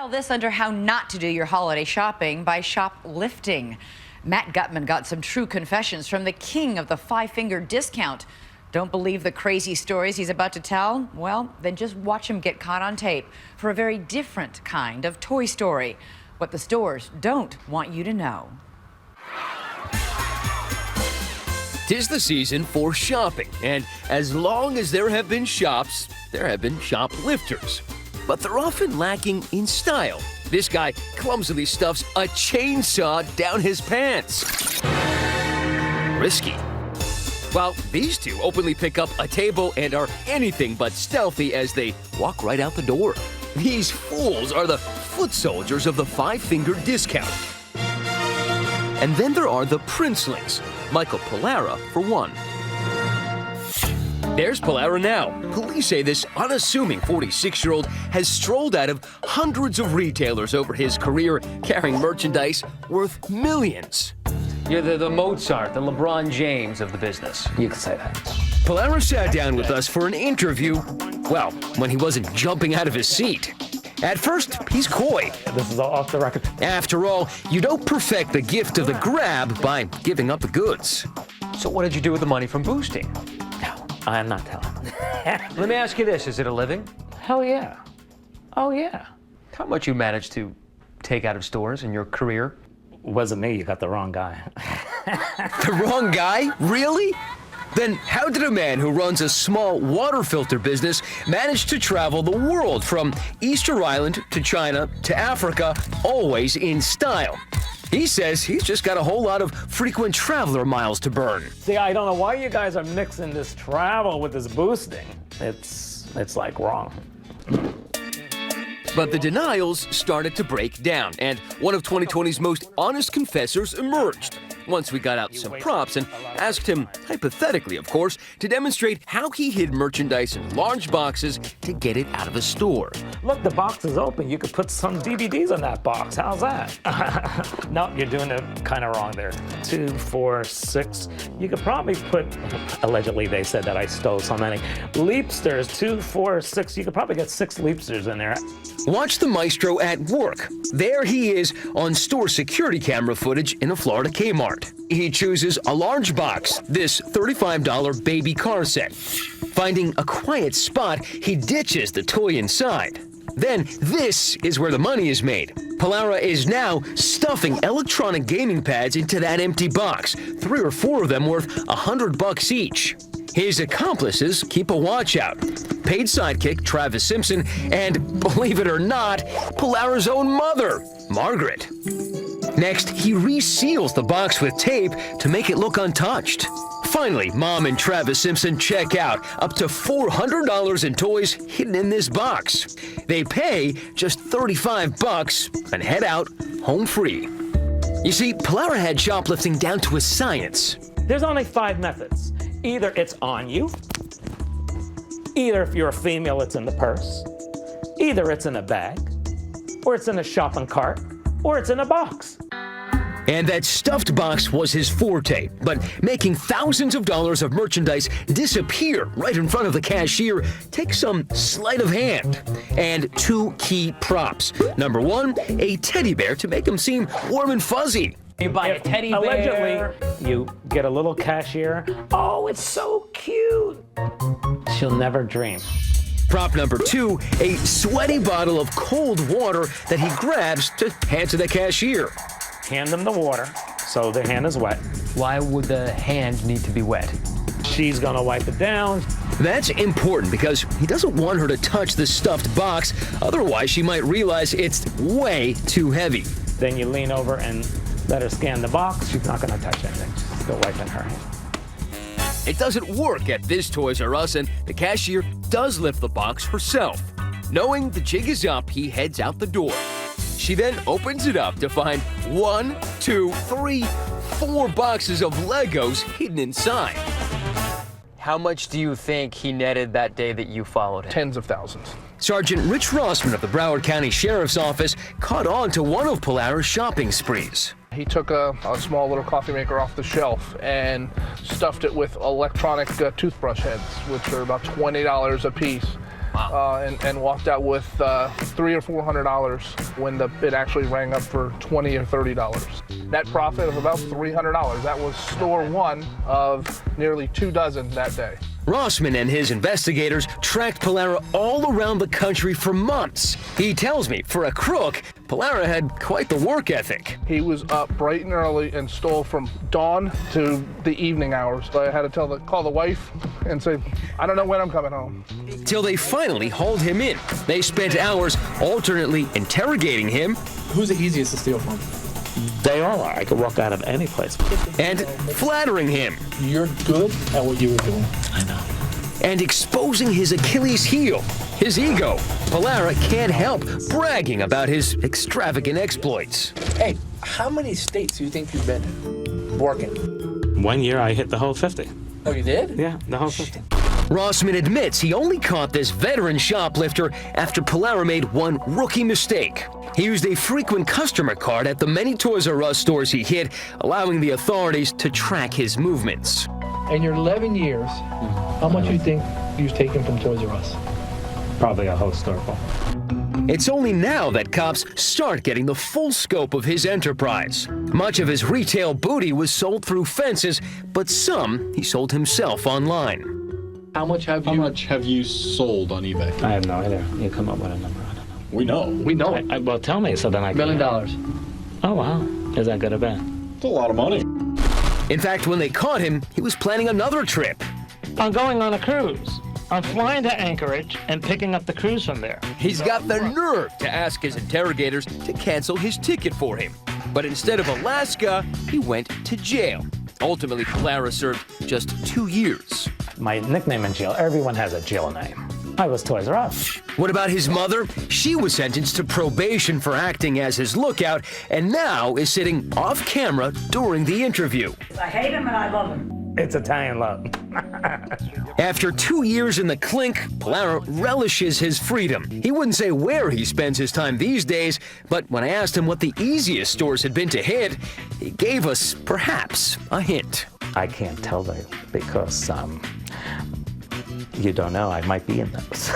File this under how not to do your holiday shopping by shoplifting. Matt Gutman got some true confessions from the king of the five-finger discount. Don't believe the crazy stories he's about to tell? Well, then just watch him get caught on tape for a very different kind of toy story. What the stores don't want you to know. 'Tis the season for shopping, and as long as there have been shops, there have been shoplifters. But they're often lacking in style. This guy clumsily stuffs a chainsaw down his pants. Risky. While these two openly pick up a table and are anything but stealthy as they walk right out the door. These fools are the foot soldiers of the five-finger discount. And then there are the princelings, Michael Pollara for one. There's Pollara now. Police say this unassuming 46-year-old has strolled out of hundreds of retailers over his career, carrying merchandise worth millions. You're the Mozart, the LeBron James of the business. You could say that. Pollara sat down with us for an interview, well, when he wasn't jumping out of his seat. At first, he's coy. This is off the record. After all, you don't perfect the gift of the grab by giving up the goods. So what did you do with the money from boosting? No, I am not telling. Let me ask you this, is it a living? Hell yeah. Oh yeah. How much you managed to take out of stores in your career? Wasn't me, you got the wrong guy. The wrong guy? Really? Then how did a man who runs a small water filter business manage to travel the world from Easter Island to China to Africa, always in style? He says he's just got a whole lot of frequent traveler miles to burn. See, I don't know why you guys are mixing this travel with this boosting. It's like wrong. But the denials started to break down, and one of 2020's most honest confessors emerged. Once we got out some props and asked him, hypothetically of course, to demonstrate how he hid merchandise in large boxes to get it out of a store. Look, the box is open. You could put some DVDs in that box. How's that? No, you're doing it kind of wrong there. 2, 4, 6. You could probably put, allegedly they said that I stole so many. Leapsters, 2, 4, 6. You could probably get 6 Leapsters in there. Watch the maestro at work. There he is on store security camera footage in a Florida Kmart. He chooses a large box, this $35 baby car set. Finding a quiet spot, he ditches the toy inside. Then this is where the money is made. Pollara is now stuffing electronic gaming pads into that empty box, 3 or 4 of them worth $100 each. His accomplices keep a watch out. Paid sidekick Travis Simpson and, believe it or not, Pollara's own mother, Margaret. Next, he reseals the box with tape to make it look untouched. Finally, Mom and Travis Simpson check out, up to $400 in toys hidden in this box. They pay just $35 and head out home free. You see, Pollara had shoplifting down to a science. There's only 5 methods. Either it's on you, either if you're a female, it's in the purse, either it's in a bag, or it's in a shopping cart, or it's in a box. And that stuffed box was his forte, but making thousands of dollars of merchandise disappear right in front of the cashier takes some sleight of hand. And 2 key props. Number 1, a teddy bear to make him seem warm and fuzzy. You buy a teddy bear. Allegedly, you get a little cashier. Oh, it's so cute. She'll never dream. Prop number 2, a sweaty bottle of cold water that he grabs to hand to the cashier. Hand them the water, so their hand is wet. Why would the hand need to be wet? She's gonna wipe it down. That's important because he doesn't want her to touch the stuffed box, otherwise she might realize it's way too heavy. Then you lean over and let her scan the box. She's not gonna touch anything. She's still wiping her hand. It doesn't work at this Toys R Us, and the cashier does lift the box herself. Knowing the jig is up, he heads out the door. She then opens it up to find 1, 2, 3, 4 boxes of Legos hidden inside. How much do you think he netted that day that you followed him? Tens of thousands. Sergeant Rich Rossman of the Broward County Sheriff's Office caught on to one of Pollara's shopping sprees. He took a small little coffee maker off the shelf and stuffed it with electronic toothbrush heads, which are about $20 a piece. and walked out with $300 or $400 when it actually rang up for $20 or $30. Net profit of about $300. That was store one of nearly 2 dozen that day. Rossman and his investigators tracked Pollara all around the country for months. He tells me, for a crook, Pollara had quite the work ethic. He was up bright and early and stole from dawn to the evening hours. So I had to call the wife and say, I don't know when I'm coming home. Till they finally hauled him in. They spent hours alternately interrogating him. Who's the easiest to steal from? They all are. I could walk out of any place. And flattering him. You're good at what you were doing. I know. And exposing his Achilles heel, his ego. Pollara can't help bragging about his extravagant exploits. Hey, how many states do you think you've been in working? 1 year I hit the whole 50. Oh, you did? Yeah, the whole 50. Rossman admits he only caught this veteran shoplifter after Pollara made one rookie mistake. He used a frequent customer card at the many Toys R Us stores he hit, allowing the authorities to track his movements. In your 11 years, how much do you think you've taken from Toys R Us? Probably a whole store full. It's only now that cops start getting the full scope of his enterprise. Much of his retail booty was sold through fences, but some he sold himself online. How much have you sold on eBay? I have no idea. You come up with a number. I don't know. We know. We know it. Well, tell me so then I $1 can... million. Oh, wow. Is that good or bad? It's a lot of money. In fact, when they caught him, he was planning another trip. I'm going on a cruise. I'm flying to Anchorage and picking up the cruise from there. He's got the nerve to ask his interrogators to cancel his ticket for him. But instead of Alaska, he went to jail. Ultimately, Pollara served just 2 years. My nickname in jail, everyone has a jail name. I was Toys R Us. What about his mother? She was sentenced to probation for acting as his lookout and now is sitting off camera during the interview. I hate him and I love him. It's Italian love. After 2 years in the clink, Pollara relishes his freedom. He wouldn't say where he spends his time these days, but when I asked him what the easiest stores had been to hit, he gave us, perhaps, a hint. I can't tell you because, you don't know, I might be in those.